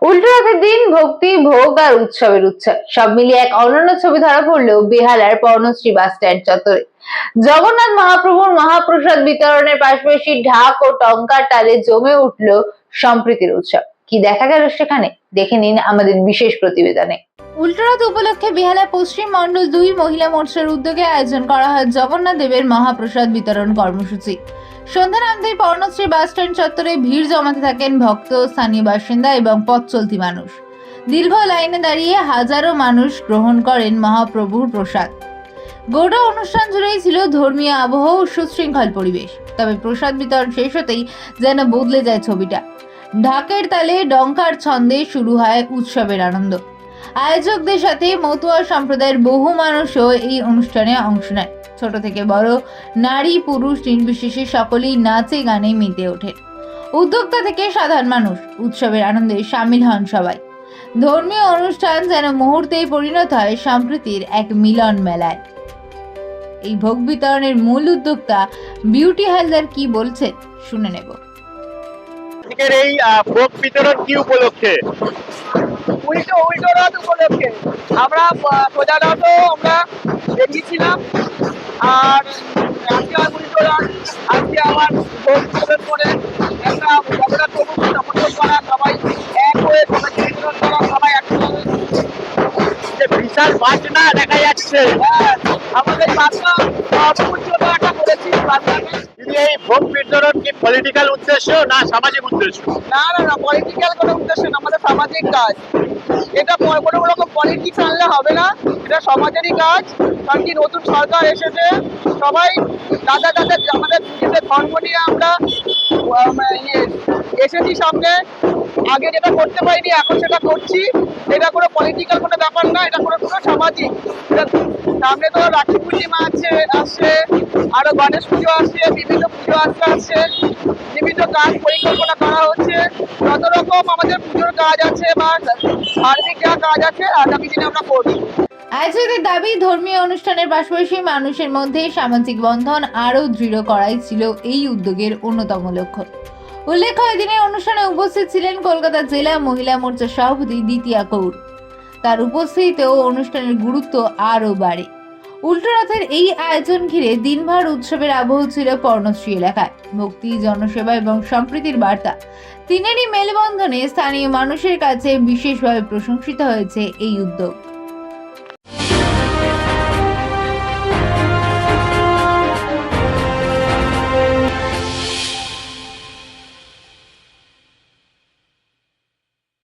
উল্টো রথের দিন ভক্তি, ভোগ আর উৎসবের উৎসব সব মিলিয়ে এক অনন্য ছবি ধরা পড়লো বেহালার পর্ণশ্রী বাস স্ট্যান্ড চত্বরে। জগন্নাথ মহাপ্রভুর মহাপ্রসাদ বিতরণের পাশাপাশি ঢাক ও টঙ্কার তালে জমে উঠলো সম্প্রীতির উৎসব। কি দেখা গেল সেখানে, দেখে নিন আমাদের বিশেষ প্রতিবেদনে। উল্টোরথ উপলক্ষে বেহালা পশ্চিম মণ্ডল 2 মহিলা মোর্চার উদ্যোগে আয়োজন করা হয় জগন্নাথ দেবের মহাপ্রসাদ বিতরণ কর্মসূচি। সন্ধ্যা নামতেই পর্ণশ্রী বাস স্ট্যান্ড চত্বরে ভিড় জমাতে থাকেন ভক্ত, স্থানীয় বাসিন্দা এবং পথ চলতি মানুষ। দীর্ঘ লাইনে দাঁড়িয়ে হাজারো মানুষ গ্রহণ করেন মহাপ্রভুর প্রসাদ। গোটা অনুষ্ঠান জুড়েই ছিল ধর্মীয় আবহ ও সুশৃঙ্খল পরিবেশ। তবে প্রসাদ বিতরণ শেষ হতেই যেন বদলে যায় ছবিটা। ঢাকের তালে, ডঙ্কার ছন্দে শুরু হয় উৎসবের আনন্দ। আয়োজকদের সাথে মতুয়া সম্প্রদায়ের বহু মানুষও এই অনুষ্ঠানে অংশ নেয়। ছোট থেকে বড়, নারী পুরুষ নির্বিশেষে সকলেই নাচে গানে মেতে ওঠে। উদ্যোক্তা থেকে সাধারণ মানুষ উৎসবের আনন্দে সামিল হন সবাই। ধর্মীয় অনুষ্ঠান যেন মুহূর্তেই পরিণত হয় সম্প্রীতির এক মিলন মেলায়। এই ভোগ বিতরণের মূল উদ্যোক্তা বিউটি হালদার কি বলছে শুনে নেব। এই ভোগ বিতরণ কি উপলক্ষে? উল্টো রথ উপলক্ষে আমরা প্রধানত আমরা দেখিয়েছিলাম। আর আজকে উল্টো রথ, আজকে আমার ভোগ বিতরণ করে একটা জগন্নাথ প্রভুকে সমর্থন করা, সবাই এক হয়ে ভোগ বিতরণ করা, সবাই একসঙ্গে বিশাল বাজনা দেখা যাচ্ছে। আমাদের বাচ্চা পুজোটা একটা করেছি বাচ্চাকে। এই ভোগ বিতরণ কি পলিটিক্যাল উদ্দেশ্য না সামাজিক উদ্দেশ্য? না, পলিটিক্যাল কোনো উদ্দেশ্য না, আমাদের সামাজিক কাজ। এটা কোনো রকম পলিটিক্স আনলে হবে না, এটা সমাজেরই কাজ। কারণ কি নতুন সরকার এসেছে, সবাই দাদা আমাদের নিজেদের ধর্ম নিয়ে আমরা এসেছি সামনে। আগে যেটা করতে পারিনি এখন সেটা করছি। এটা কোনো পলিটিক্যাল কোনো ব্যাপার না, এটা কোনো সামাজিক। সামনে তো রাখি পূর্ণিমা আসছে, আরো গণেশ পুজো আসছে, বিভিন্ন পুজো আসছে, বিভিন্ন কাজ পরিকল্পনা করা হচ্ছে। যত রকম আমাদের পুজোর কাজ আছে বা ধার্মিক যা কাজ আছে আগামী দিনে আমরা করবো। আয়োজকদের দাবি, ধর্মীয় অনুষ্ঠানের পাশাপাশি মানুষের মধ্যে সামাজিক বন্ধন আরো দৃঢ় করাই ছিল এই উদ্যোগের অন্যতম লক্ষ্য। উল্লেখ্য, এদিনে অনুষ্ঠানে উপস্থিত ছিলেন কলকাতা জেলা মহিলা মোর্চার সভাপতি দ্বিতীয়া কৌর। তার উপস্থিতিতেও অনুষ্ঠানের গুরুত্ব আরো বাড়ে। উল্টো রথের এই আয়োজন ঘিরে দিনভর উৎসবের আবহ ছিল পর্ণশ্রী এলাকায়। ভক্তি, জনসেবা এবং সম্প্রীতির বার্তা তিনেরই মেলবন্ধনে স্থানীয় মানুষের কাছে বিশেষভাবে প্রশংসিত হয়েছে এই উদ্যোগ।